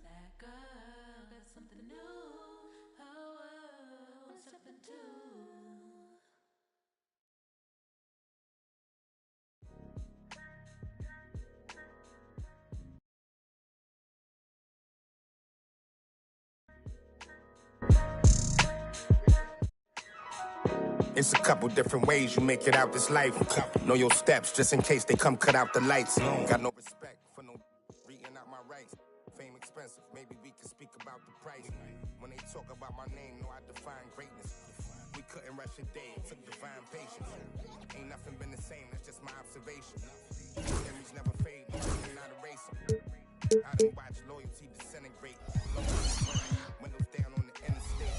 That girl got something new. Oh, oh, something too. It's a couple different ways you make it out this life. Know your steps just in case they come cut out the lights. Got no respect for no reading out my rights. Fame expensive, maybe we can speak about the price. When they talk about my name, know I define greatness. We couldn't rush a day, it took divine patience. Ain't nothing been the same, that's just my observation. Memories never fade, I'm not erasing. I done watch loyalty disintegrate. Windows down on the interstate.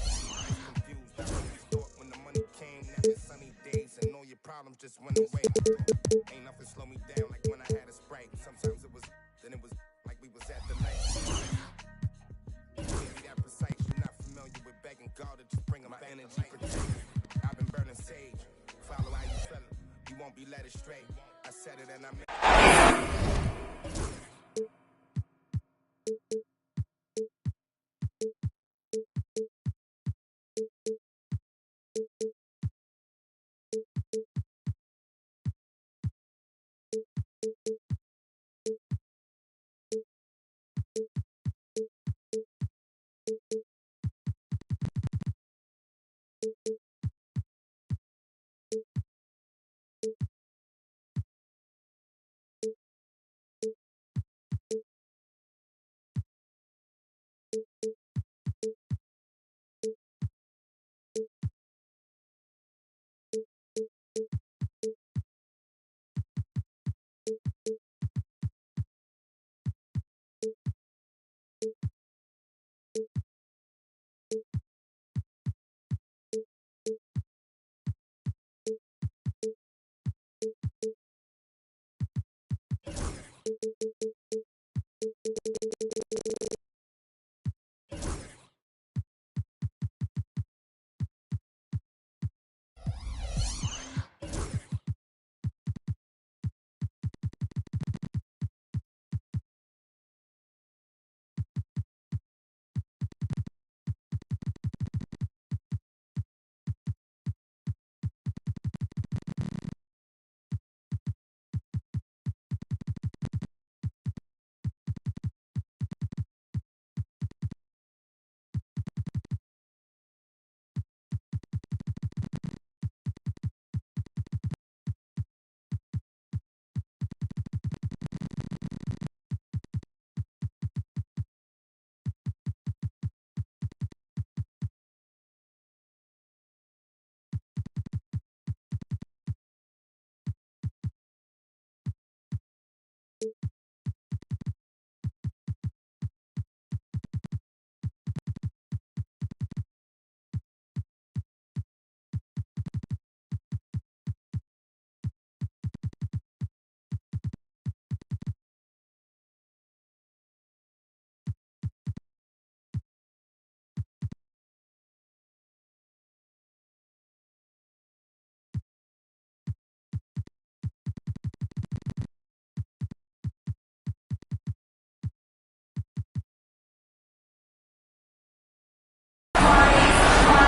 Confused, I always thought when the money came, never sunny days and all your problems just went away. Ain't nothing slow me down like when I had a Sprite. Sometimes it was, then it was like we was at the light. Can't be that precise, you're not familiar with begging God to just bring my energy protect. I've been burning sage, follow how you feel it. You won't be led astray. I said it and I meant it.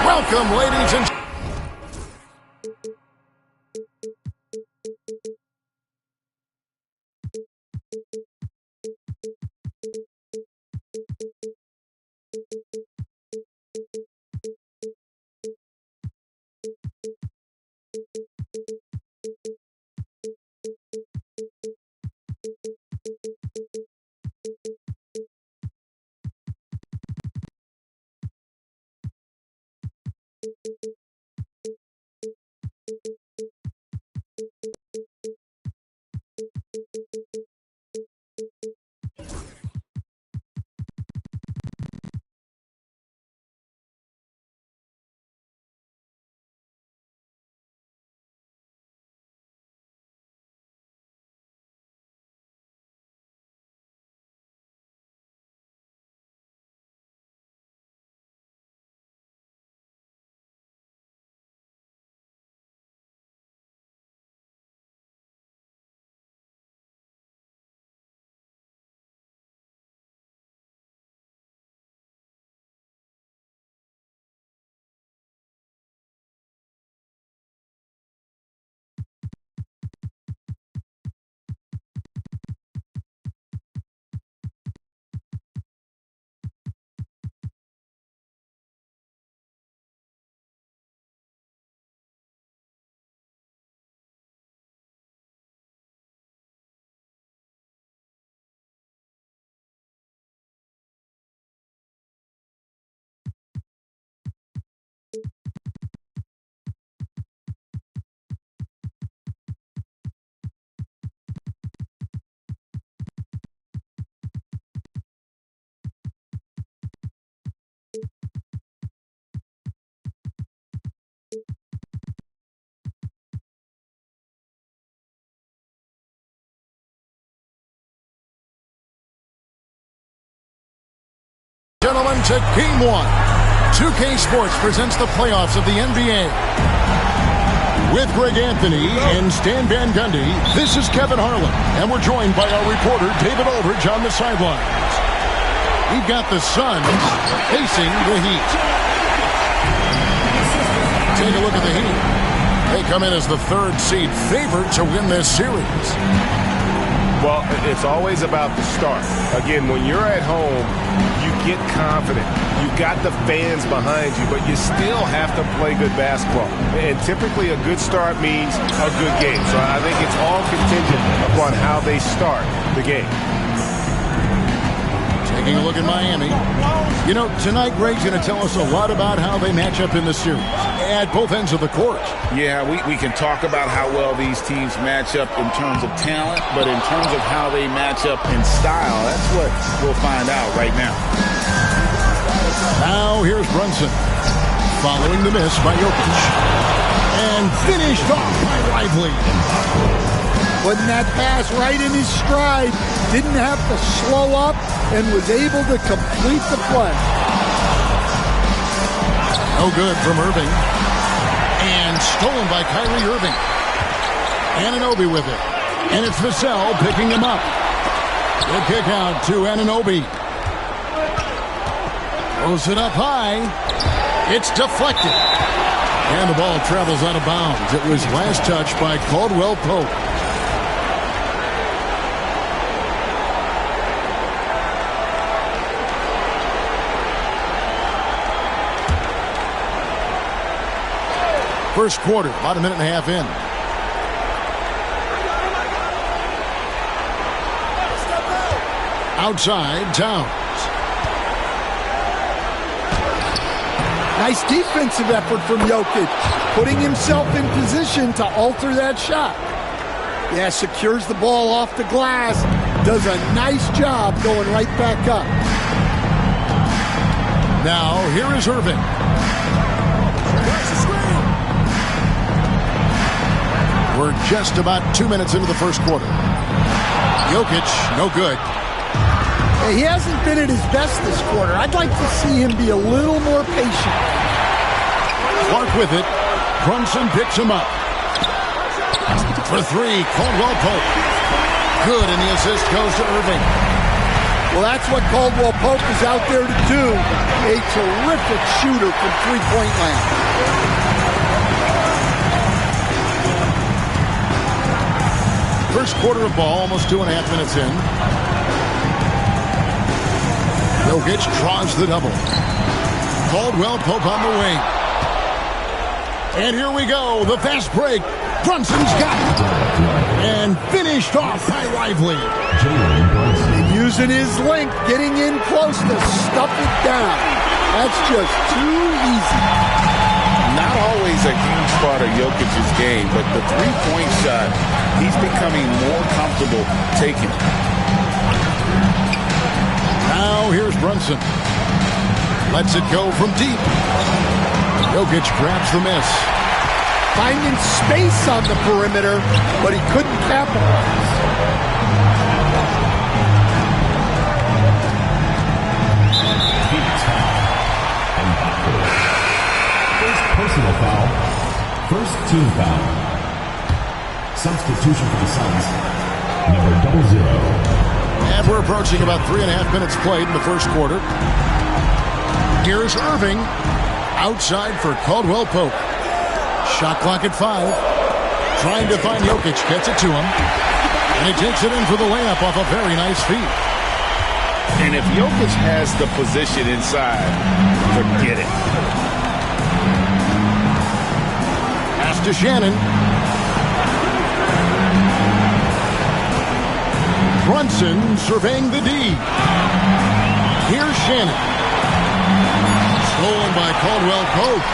Welcome, ladies and Gentlemen, to Game 1. 2K Sports presents the playoffs of the NBA. With Greg Anthony and Stan Van Gundy, this is Kevin Harlan, and we're joined by our reporter David Aldridge on the sidelines. We've got the Suns facing the Heat. Take a look at the Heat. They come in as the third seed favored to win this series. Well, it's always about the start. Again, when you're at home, you get confident. You got the fans behind you, but you still have to play good basketball. And typically a good start means a good game. So I think it's all contingent upon how they start the game. Taking a look at Miami. You know, tonight Greg's going to tell us a lot about how they match up in the series at both ends of the court. Yeah, we can talk about how well these teams match up in terms of talent, but in terms of how they match up in style, that's what we'll find out right now. Now here's Brunson, following the miss by Jokic. And finished off by Lively. Putting that pass right in his stride. Didn't have to slow up and was able to complete the play. No good from Irving. And stolen by Kyrie Irving. Anunoby with it. And it's Vassell picking him up. The kick out to Anunoby. Throws it up high. It's deflected. And the ball travels out of bounds. It was last touched by Caldwell Pope. First quarter, about a minute and a half in. Outside, Towns. Nice defensive effort from Jokic, putting himself in position to alter that shot. Yeah, secures the ball off the glass, does a nice job going right back up. Now, here is Irving. We're just about 2 minutes into the first quarter. Jokic, no good. He hasn't been at his best this quarter. I'd like to see him be a little more patient. Clark with it. Brunson picks him up. For three, Caldwell Pope. Good, and the assist goes to Irving. Well, that's what Caldwell Pope is out there to do. A terrific shooter from three-point land. First quarter of ball, almost 2.5 minutes in. Jokic draws the double. Caldwell Pope on the wing. And here we go, the fast break. Brunson's got it. And finished off by Lively. Using his length, getting in close to stuff it down. That's just too easy. Not always a huge part of Jokic's game, but the three-point shot, he's becoming more comfortable taking. Now here's Brunson. Lets it go from deep. Jokic grabs the miss. Finding space on the perimeter, but he couldn't capitalize. First personal foul. First team foul. Substitution for the Suns. Number 00. And we're approaching about 3.5 minutes played in the first quarter. Here's Irving. Outside for Caldwell Pope. Shot clock at 5. Trying to find Jokic. Gets it to him. And he takes it in for the layup off a very nice feed. And if Jokic has the position inside, forget it. Pass to Shannon. Brunson surveying the D. Here's Shannon. Stolen by Caldwell Pope.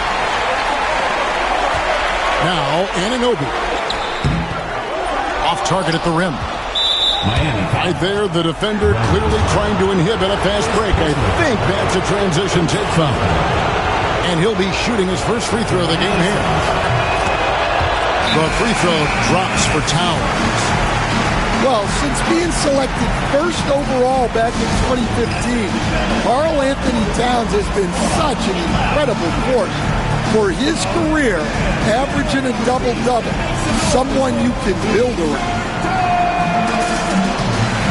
Now, Anunoby. Off target at the rim. Right there, the defender clearly trying to inhibit a fast break. I think that's a transition take foul. And he'll be shooting his first free throw of the game here. The free throw drops for Towns. Well, since being selected first overall back in 2015, Karl Anthony Towns has been such an incredible force for his career, averaging a double-double, someone you can build around.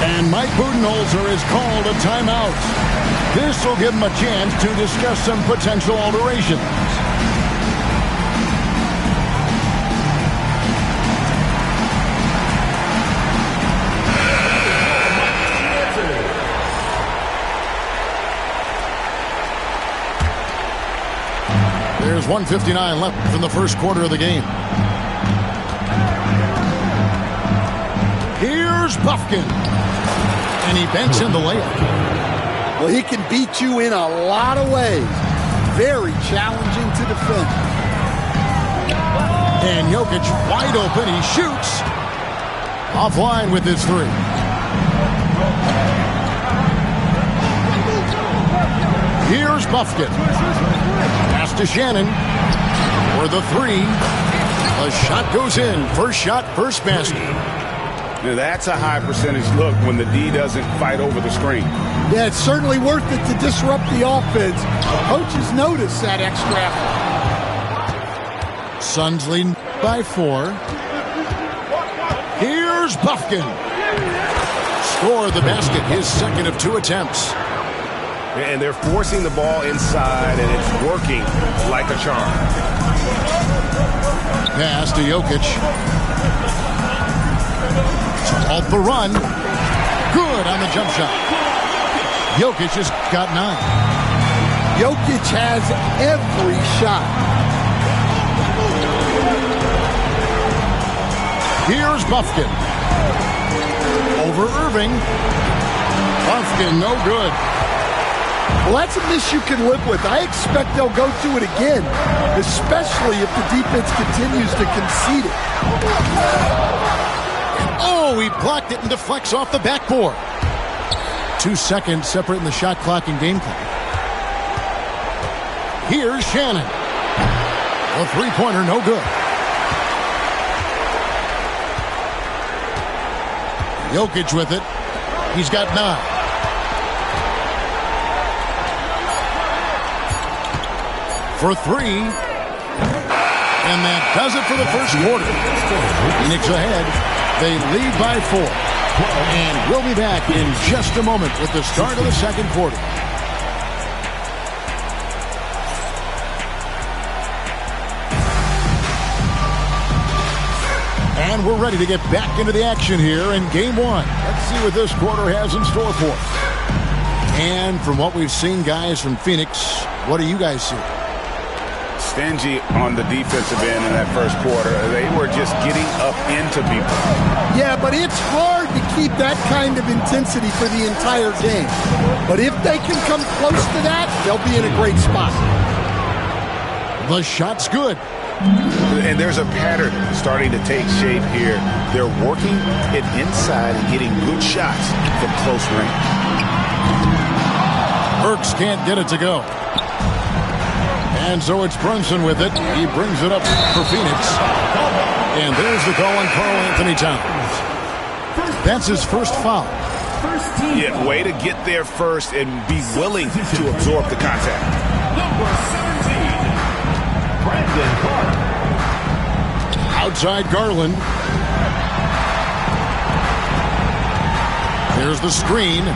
And Mike Budenholzer has called a timeout. This will give him a chance to discuss some potential alterations. There's 1:59 left in the first quarter of the game. Here's Buffkin. And he banks in the layup. Well, he can beat you in a lot of ways. Very challenging to defend. And Jokic wide open. He shoots. Offline with his three. Here's Buffkin. Pass to Shannon for the three. A shot goes in. First shot, first basket. Now that's a high percentage look when the D doesn't fight over the screen. Yeah, it's certainly worth it to disrupt the offense. Coaches notice that extra effort. Suns lead by 4. Here's Buffkin. Score the basket, his second of 2 attempts. And they're forcing the ball inside, and it's working like a charm. Pass to Jokic. Off the run. Good on the jump shot. Jokic has got 9. Jokic has every shot. Here's Buffkin. Over Irving. Buffkin, no good. Well, that's a miss you can live with. I expect they'll go to it again, especially if the defense continues to concede it. Oh, he blocked it and deflects off the backboard. 2 seconds separating the shot clock and game clock. Here's Shannon. A three-pointer, no good. Jokic with it. He's got 9. For 3. And that does it for the first quarter. Phoenix ahead. They lead by 4. And we'll be back in just a moment with the start of the second quarter. And we're ready to get back into the action here in Game 1. Let's see what this quarter has in store for us. And from what we've seen, guys, from Phoenix, what do you guys see? Stingy on the defensive end in that first quarter. They were just getting up into people. Yeah, but it's hard to keep that kind of intensity for the entire game. But if they can come close to that, they'll be in a great spot. The shot's good. And there's a pattern starting to take shape here. They're working it inside and getting good shots from close range. Burks can't get it to go. And so it's Brunson with it. He brings it up for Phoenix. And there's the call on Karl Anthony Towns. That's his first foul. Yeah, way to get there first and be willing to absorb the contact. Number 17, Brandon Clark. Outside Garland. There's the screen.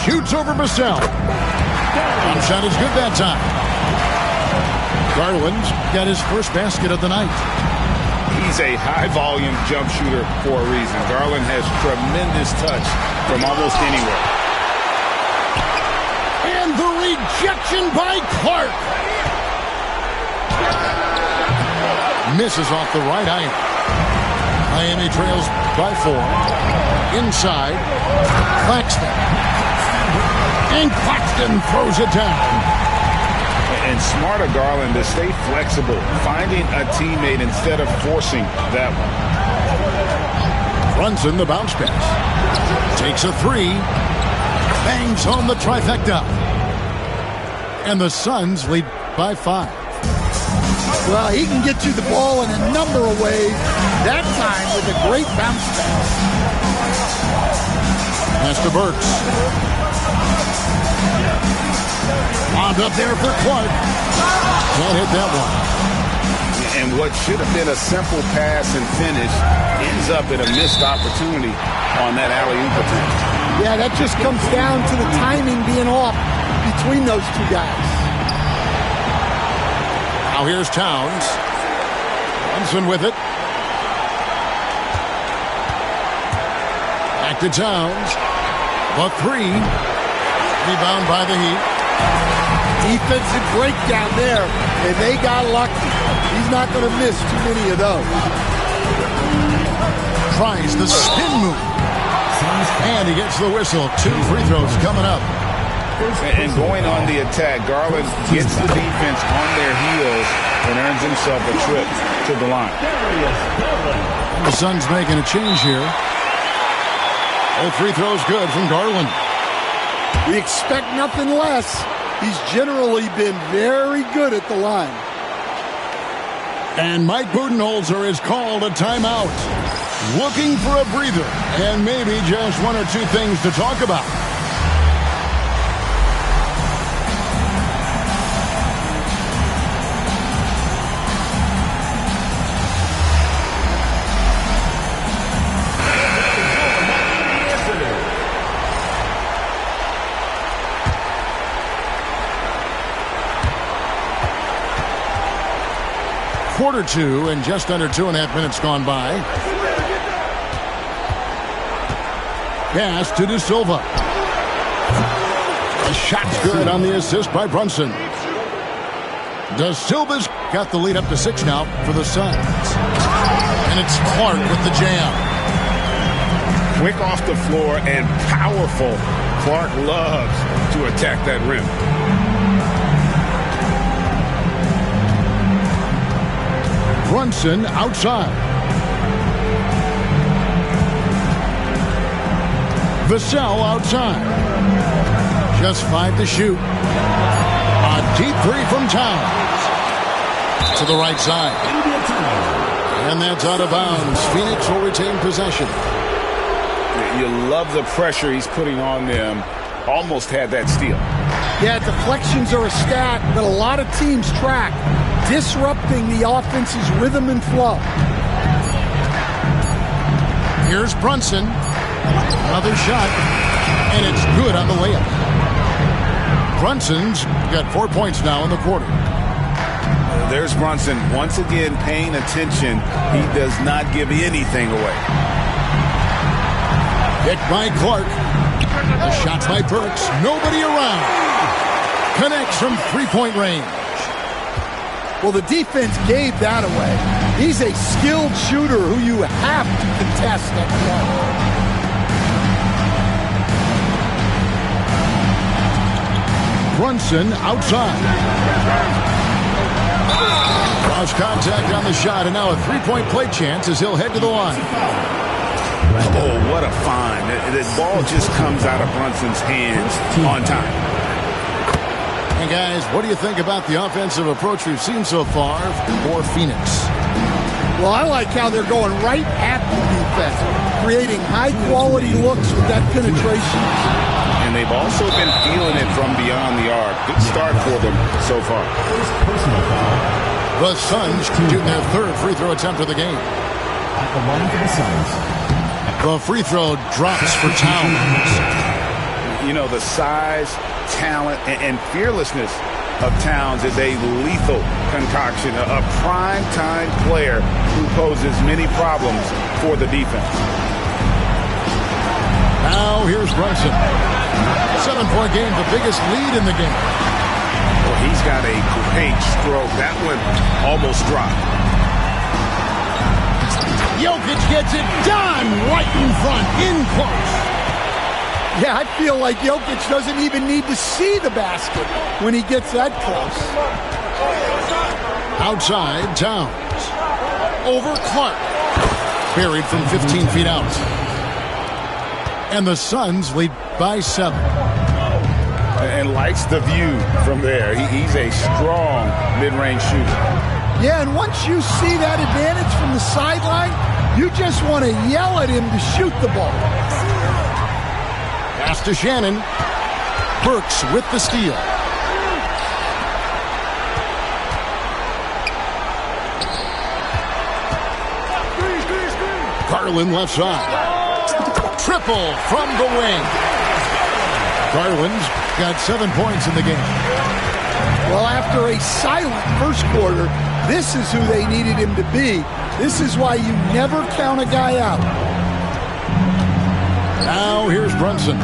Shoots over Vassell. One shot is good that time. Garland got his first basket of the night. He's a high-volume jump shooter for a reason. Garland has tremendous touch from almost anywhere. And the rejection by Clark. Misses off the right eye. Miami trails by 4. Inside. Claxton. And Claxton throws it down. And smart of Garland to stay flexible, finding a teammate instead of forcing that one. Brunson, the bounce pass. Takes a 3. Bangs home the trifecta. And the Suns lead by 5. Well, he can get you the ball in a number of ways. That time with a great bounce pass. Pass to Burks. Wound up there for Clark. Can't hit that one. And what should have been a simple pass and finish ends up in a missed opportunity on that alley-oop attempt. Yeah, that just comes down to the timing being off between those two guys. Now here's Towns. Brunson with it. Back to Towns. The three. Rebound by the Heat. Defensive breakdown there, and they got lucky. He's not going to miss too many of those. Tries the spin move. And he gets the whistle. 2 free throws coming up. And going on the attack, Garland gets the defense on their heels and earns himself a trip to the line. The Suns making a change here. All free throws good from Garland. We expect nothing less. He's generally been very good at the line. And Mike Budenholzer is called a timeout. Looking for a breather and maybe just 1 or 2 things to talk about. Quarter 2 and just under 2.5 minutes gone by. Pass to De Silva. The shot's good on the assist by Brunson. De Silva's got the lead up to 6 now for the Suns. And it's Clark with the jam. Quick off the floor and powerful. Clark loves to attack that rim. Brunson outside. Vassell outside. Just 5 to shoot. A deep 3 from Towns. To the right side. And that's out of bounds. Phoenix will retain possession. You love the pressure he's putting on them. Almost had that steal. Yeah, deflections are a stat that a lot of teams track, disrupting the offense's rhythm and flow. Here's Brunson. Another shot. And it's good on the layup. Brunson's got 4 points now in the quarter. There's Brunson once again paying attention. He does not give anything away. Hit by Clark. The shot's by Burks. Nobody around. Connects from 3-point range. Well, the defense gave that away. He's a skilled shooter who you have to contest at the line. Brunson outside. Cross contact on the shot, and now a 3-point play chance as he'll head to the line. Oh, what a find. The ball just comes out of Brunson's hands on time. And guys, what do you think about the offensive approach we've seen so far for Phoenix? Well, I like how they're going right at the defense, creating high-quality looks with that penetration. And they've also been feeling it from beyond the arc. Good start for them so far. The Suns shooting their 3rd free throw attempt of the game. At the line for the Suns. The free throw drops for Towns. You know, the size, talent, and fearlessness of Towns is a lethal concoction, a prime-time player who poses many problems for the defense. Now here's Brunson. 7-point game, the biggest lead in the game. Well, he's got a great stroke. That one almost dropped. Jokic gets it done right in front, in close. Yeah, I feel like Jokic doesn't even need to see the basket when he gets that close. Outside, Towns. Over Clark. Buried from 15 feet out. And the Suns lead by 7. And likes the view from there. He's a strong mid-range shooter. Yeah, and once you see that advantage from the sideline, you just want to yell at him to shoot the ball. Pass to Shannon. Burks with the steal. Garland left side. Triple from the wing. Garland's got 7 points in the game. Well, after a silent first quarter, this is who they needed him to be. This is why you never count a guy out. Now here's Brunson.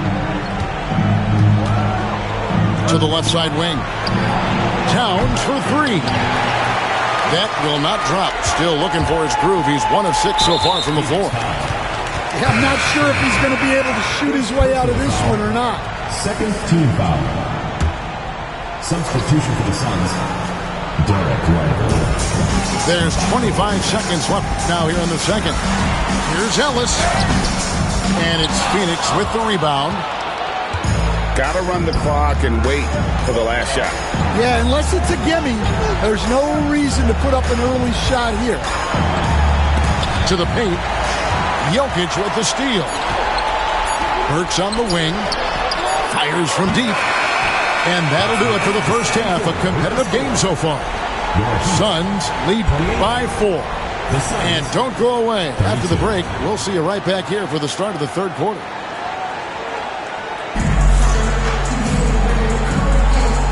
To the left side wing. Towns for three. That will not drop. Still looking for his groove. He's 1 of 6 so far from the floor. Yeah, I'm not sure if he's going to be able to shoot his way out of this one or not. Second team foul. Substitution for the Suns. Durk. There's 25 seconds left now here in the second. Here's Ellis. And it's Phoenix with the rebound. Got to run the clock and wait for the last shot. Yeah, unless it's a gimme, there's no reason to put up an early shot here. To the paint. Jokic with the steal. Burks on the wing. Fires from deep. And that'll do it for the first half. A competitive game so far. Suns lead by 4. And don't go away. After the break, we'll see you right back here for the start of the third quarter.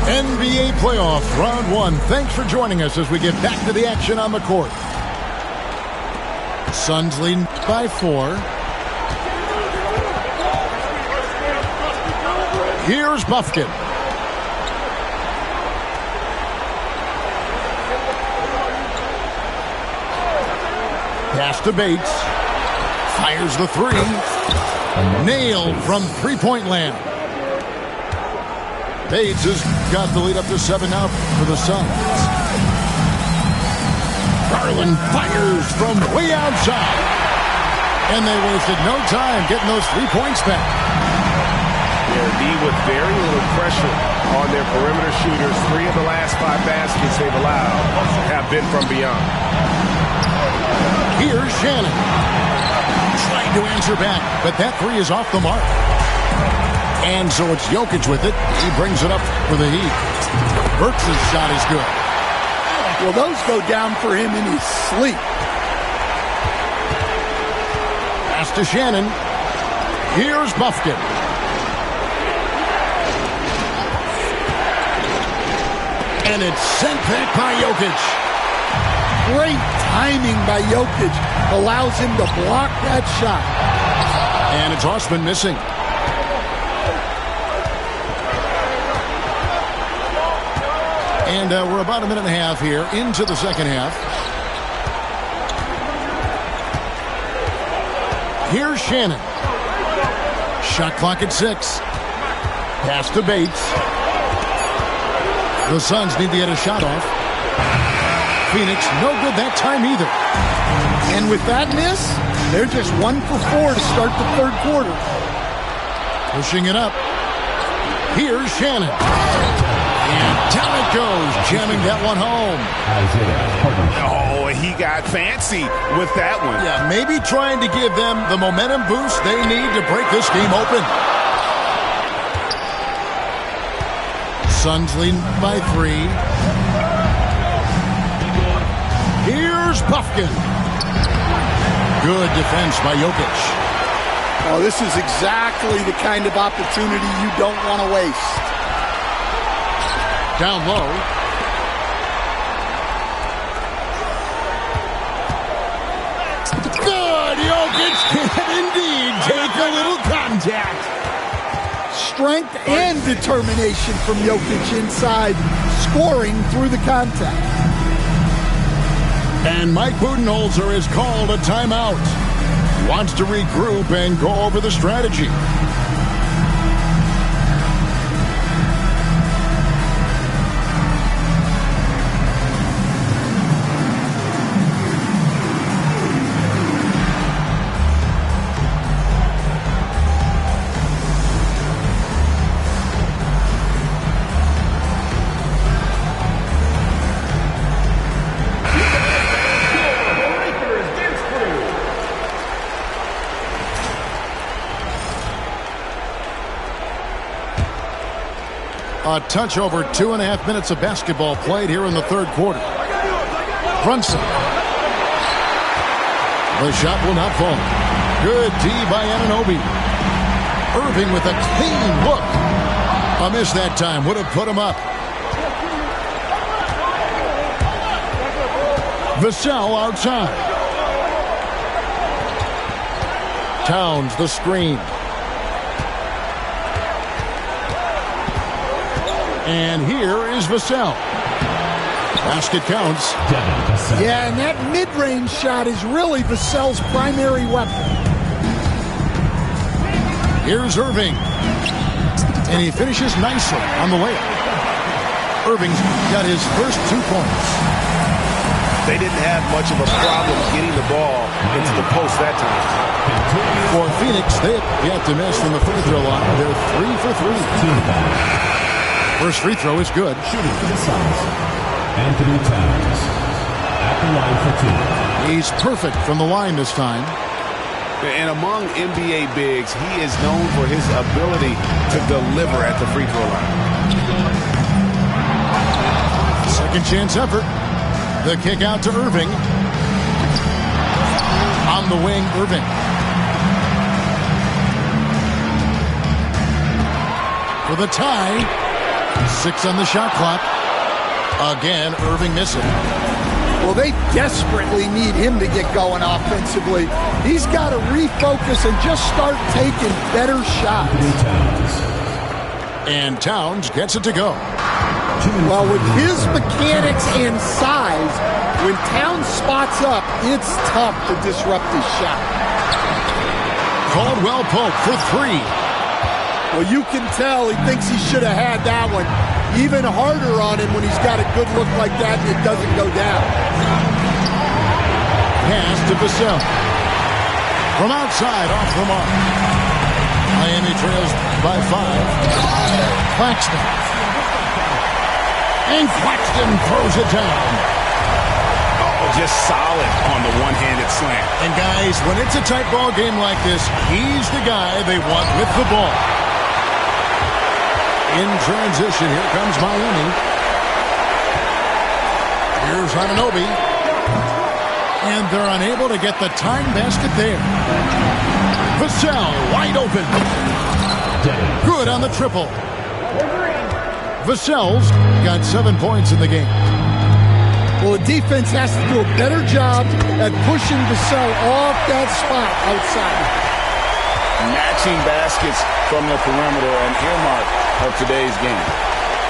NBA playoffs, round 1. Thanks for joining us as we get back to the action on the court. Suns leading by 4. Here's Buffkin. Pass to Bates. Fires the three. Nailed from three-point land. Bates has got the lead up to 7 now for the Suns. Garland fires from way outside. And they wasted no time getting those 3 points back. They're D with very little pressure on their perimeter shooters. 3 of the last 5 baskets they've allowed have been from beyond. Here's Shannon. Trying to answer back, but that 3 is off the mark. And so it's Jokic with it. He brings it up for the Heat. Burks' shot is good. Well, those go down for him in his sleep. Pass to Shannon. Here's Buffkin. And it's sent back by Jokic. Great timing by Jokic. Allows him to block that shot. And it's Osman missing. And we're about a minute and a half here into the second half. Here's Shannon. Shot clock at 6. Pass to Bates. The Suns need to get a shot off. Phoenix, no good that time either. And with that miss, they're just 1 for 4 to start the third quarter. Pushing it up. Here's Shannon. And down it goes, jamming that one home. Oh, he got fancy with that one. Yeah, maybe trying to give them the momentum boost they need to break this game open. Suns leading by 3. Here's Buffkin. Good defense by Jokic. Oh, this is exactly the kind of opportunity you don't want to waste. Down low. Good! Jokic can indeed take a little contact. Strength and determination from Jokic inside, scoring through the contact. And Mike Budenholzer has called a timeout. Wants to regroup and go over the strategy. A touch over 2.5 minutes of basketball played here in the third quarter. Brunson. The shot will not fall. Good D by Anunoby. Irving with a clean look. A miss that time. Would have put him up. Vassell outside. Towns the screen. And here is Vassell. Basket counts. Yeah, and that mid-range shot is really Vassell's primary weapon. Here's Irving. And he finishes nicely on the layup. Irving's got his first 2 points. They didn't have much of a problem getting the ball into the post that time. For Phoenix, they have yet to miss from the free throw line. They're 3 for 3. First free throw is good. Shooting for the Suns, Anthony Towns. At the line for 2. He's perfect from the line this time. And among NBA bigs, he is known for his ability to deliver at the free throw line. Second chance effort. The kick out to Irving. On the wing, Irving. For the tie. 6 on the shot clock. Again, Irving missing. Well, they desperately need him to get going offensively. He's got to refocus and just start taking better shots. And Towns gets it to go. Well, with his mechanics and size, when Towns spots up, it's tough to disrupt his shot. Caldwell Pope for 3. Well, you can tell he thinks he should have had that one. Even harder on him when he's got a good look like that and it doesn't go down. Pass to Vassell. From outside, off the mark. Miami trails by 5. Claxton. And Claxton throws it down. Oh, just solid on the one-handed slam. And guys, when it's a tight ball game like this, he's the guy they want with the ball. In transition, here comes Miami. Here's Anunoby. And they're unable to get the time basket there. Vassell wide open. Good on the triple. Vassell's got 7 points in the game. Well, the defense has to do a better job at pushing Vassell off that spot outside. Matching baskets from the perimeter, an earmark of today's game.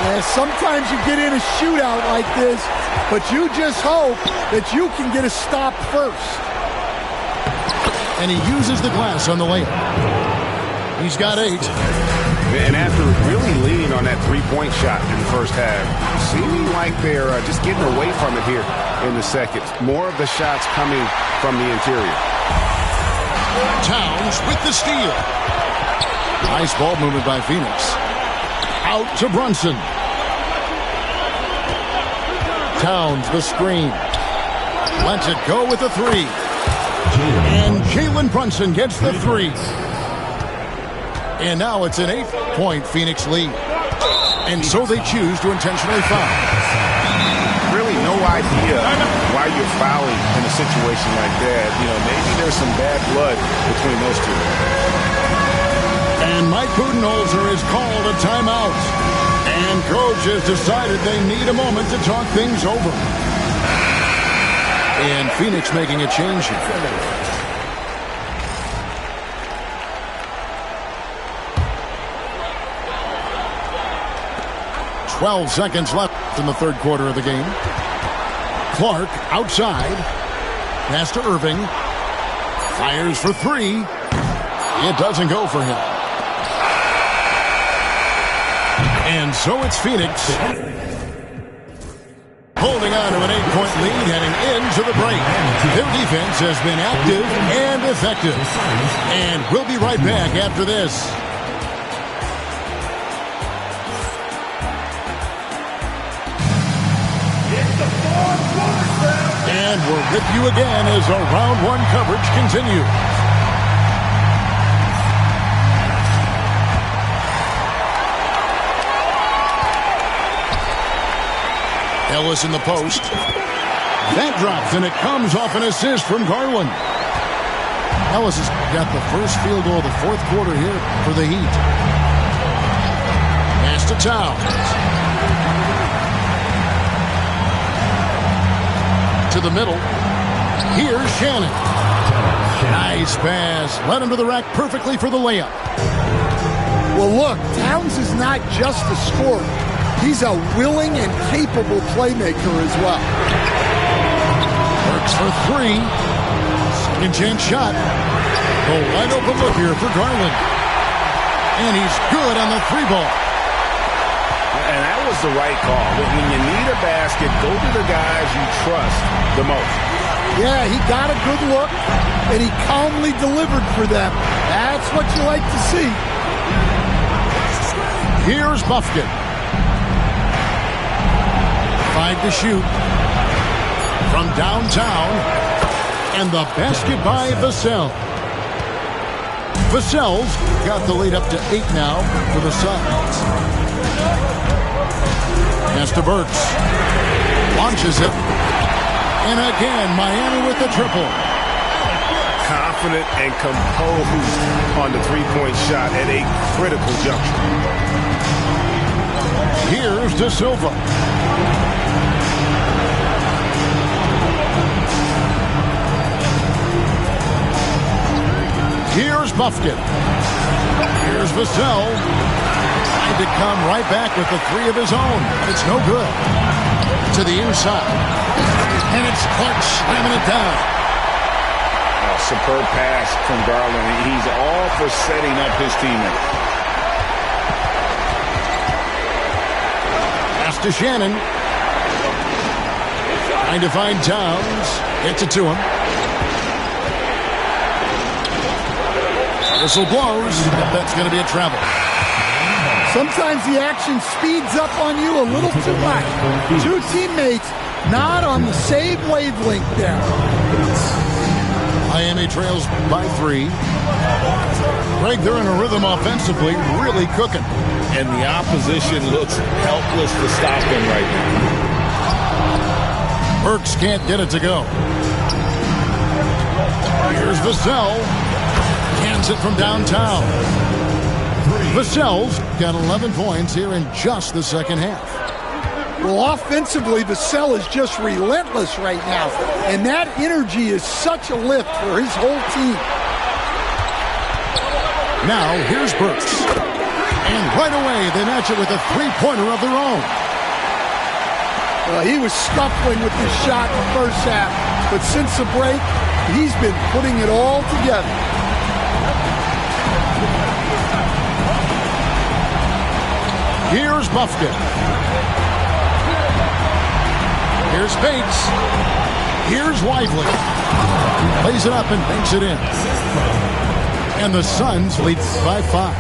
Yeah, sometimes you get in a shootout like this, but you just hope that you can get a stop first. And he uses the glass on the layup. He's got 8. And after really leaning on that three-point shot in the first half, seeming like they're just getting away from it here in the second. More of the shots coming from the interior. Towns with the steal. Nice ball movement by Phoenix. Out to Brunson. Towns the screen. Lets it go with the 3. And Jalen Brunson gets the 3. And now it's an 8-point Phoenix lead. And so they choose to intentionally foul. Really no idea why you're fouling in a situation like that. You know, maybe there's some bad blood between those two. And Mike Budenholzer has called a timeout. And coach has decided they need a moment to talk things over. And Phoenix making a change here. 12 seconds left in the third quarter of the game. Clark outside. Pass to Irving. Fires for 3. It doesn't go for him. And so it's Phoenix holding on to an 8-point lead heading into the break. Their defense has been active and effective. And we'll be right back after this. And we're with you again as our round 1 coverage continues. Ellis in the post. That drops, and it comes off an assist from Garland. Ellis has got the first field goal of the fourth quarter here for the Heat. Pass to Towns. To the middle. Here's Shannon. Nice pass. Led him to the rack perfectly for the layup. Well, look, Towns is not just a scorer. He's a willing and capable playmaker as well. Works for three. Second chance shot. A wide open look here for Garland. And he's good on the three ball. And that was the right call. When you need a basket, go to the guys you trust the most. Yeah, he got a good look, and he calmly delivered for them. That's what you like to see. Here's Bufkin. 5 to shoot. From downtown. And the basket by Vassell. Vassell's got the lead up to 8 now for the Suns. Pass to Burks. Launches it. And again, Miami with the triple. Confident and composed on the three-point shot at a critical juncture. Here's De Silva. Here's Bufkin. Here's Vassell. Trying to come right back with the three of his own. It's no good. To the inside. And it's Clark slamming it down. Superb pass from Garland. He's all for setting up his teammates. Pass to Shannon. Trying to find Towns. Gets it to him. Whistle blows. That's going to be a travel. Sometimes the action speeds up on you a little too much. Two teammates not on the same wavelength there. Miami trails by 3. Greg, they're in a rhythm offensively, really cooking. And the opposition looks helpless to stop them right now. Burks can't get it to go. Here's Vassell. Cans it from downtown. Vassell's got 11 points here in just the second half. Well, offensively, Vassell is just relentless right now. And that energy is such a lift for his whole team. Now, here's Burks. And right away, they match it with a three-pointer of their own. Well, he was scuffling with his shot in the first half. But since the break, he's been putting it all together. Here's Bufkin. Here's Bates. Here's Lively. Lays it up and banks it in. And the Suns lead by 5.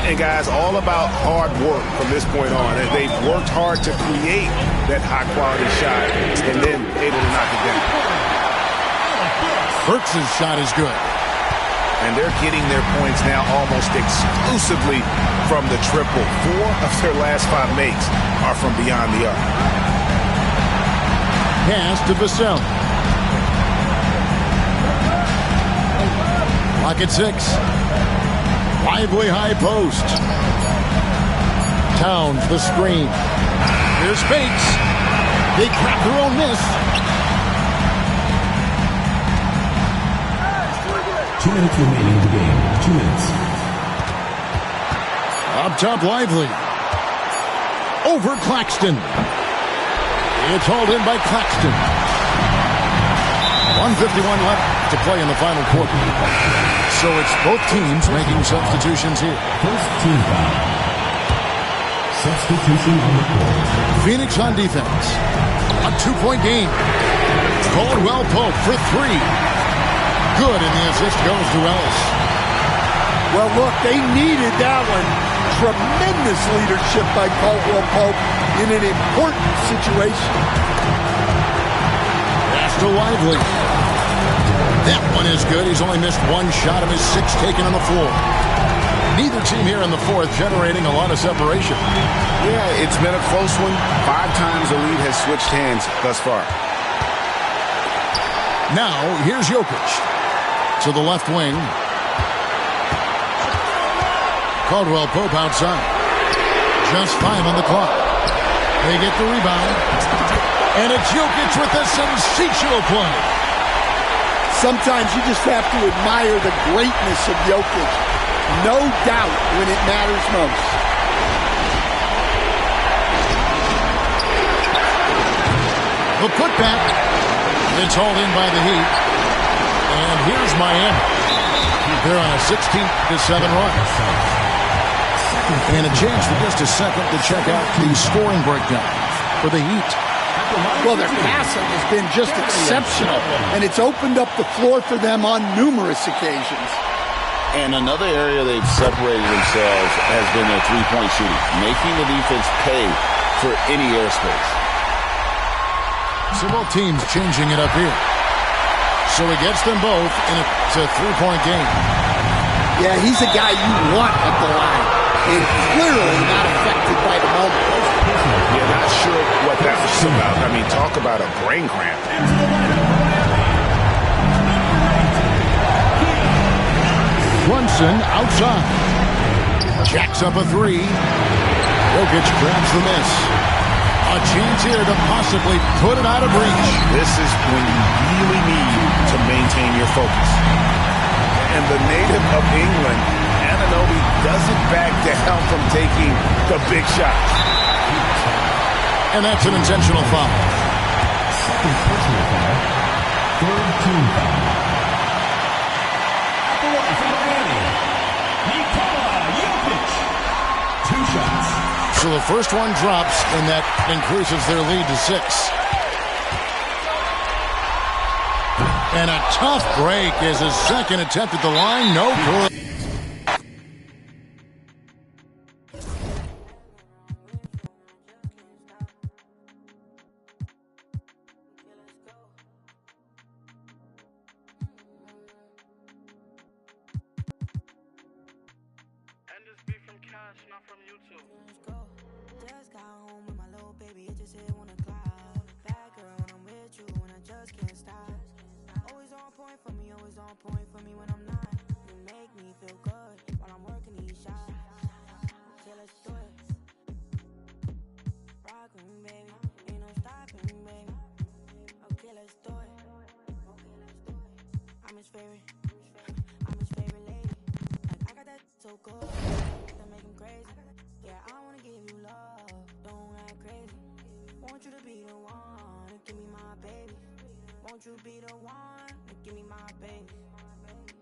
And guys, all about hard work from this point on. They've worked hard to create that high-quality shot and then able to knock it down. Burks' shot is good. And they're getting their points now almost exclusively from the triple. 4 of their last 5 makes are from beyond the arc. Pass to Vassell. Clock at 6. Lively high post. Towns the screen. Here's Bates. They crack their own miss. 2 minutes remaining in the game. 2 minutes. Up top, Lively. Over Claxton. It's hauled in by Claxton. 1:51 left to play in the final quarter. So it's both teams making substitutions here. First team foul. Substitution on the court. Phoenix on defense. A 2-point game. Caldwell Pope for 3. Good, and the assist goes to Ellis. Well, look, they needed that one. Tremendous leadership by Caldwell Pope in an important situation. Pass to Lively. That one is good. He's only missed 1 shot of his 6 taken on the floor. Neither team here in the fourth generating a lot of separation. Yeah, it's been a close one. 5 times the lead has switched hands thus far. Now, here's Jokic to the left wing. Caldwell Pope outside. Just 5 on the clock. They get the rebound. And it's Jokic with a sensational play. Sometimes you just have to admire the greatness of Jokic. No doubt when it matters most. The putback. It's hauled in by the Heat. And here's Miami. They're on a 16-7 run. And a chance for just a second to check out the scoring breakdown for the Heat. Well, their passing has been just exceptional, and it's opened up the floor for them on numerous occasions. And another area they've separated themselves has been their three-point shooting, making the defense pay for any airspace. So both teams changing it up here. So he gets them both, and it's a three-point game. Yeah, he's a guy you want at the line, and clearly not affected by the moment. Yeah, not sure what that was about. I mean, talk about a brain cramp. Brunson outside. Jacks up a three. Jokic grabs the miss. A chance here to possibly put it out of reach. This is when you really need to maintain your focus. And the native of England, Anunoby, doesn't back down from taking the big shots. And that's an intentional foul. Second personal foul. Third team foul. At the line from Miami, Nikola Jokic. 2 shots. So the first one drops, and that increases their lead to 6. And a tough break is his second attempt at the line. No good. Not from YouTube. Just got home with my little baby, it just hit 1 o'clock. Bad girl when I'm with you, and I just can't stop. Always on point for me, always on point for me when I'm not. You make me feel good while I'm working these shots. Okay, let's do it. Rock with me, baby, ain't no stopping, baby. Okay, let's do it. I'm his favorite. I'm his favorite lady. Like, I got that so good. Crazy. Yeah, I wanna give you love, don't act crazy. Want you to be the one to give me my baby. Want you to be the one to give me my baby.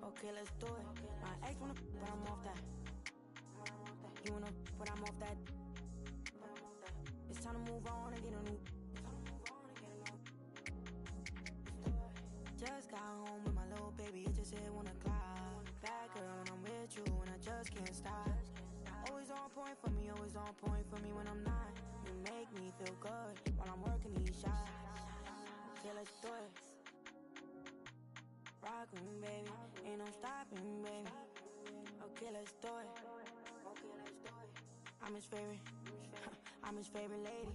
Okay, let's do it. My ex wanna, but I'm off that. You wanna, but I'm off that. It's time to move on and get a new. Just got home with my little baby, it just hit 1 o'clock. Bad girl when I'm with you, and I just can't stop. Always on point for me, always on point for me when I'm not. You make me feel good while I'm working these shots. Okay, let's do it. Rock with me, baby, ain't no stopping, baby. Okay, let's do it. I'm his favorite. I'm his favorite lady.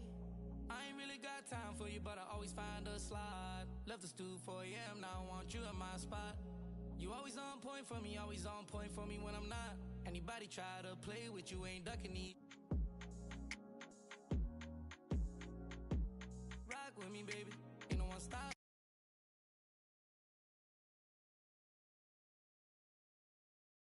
I ain't really got time for you, but I always find a slot. Left the stool 4 a.m., now I want you in my spot. You always on point for me, always on point for me when I'm not. Anybody try to play with you ain't ducking these.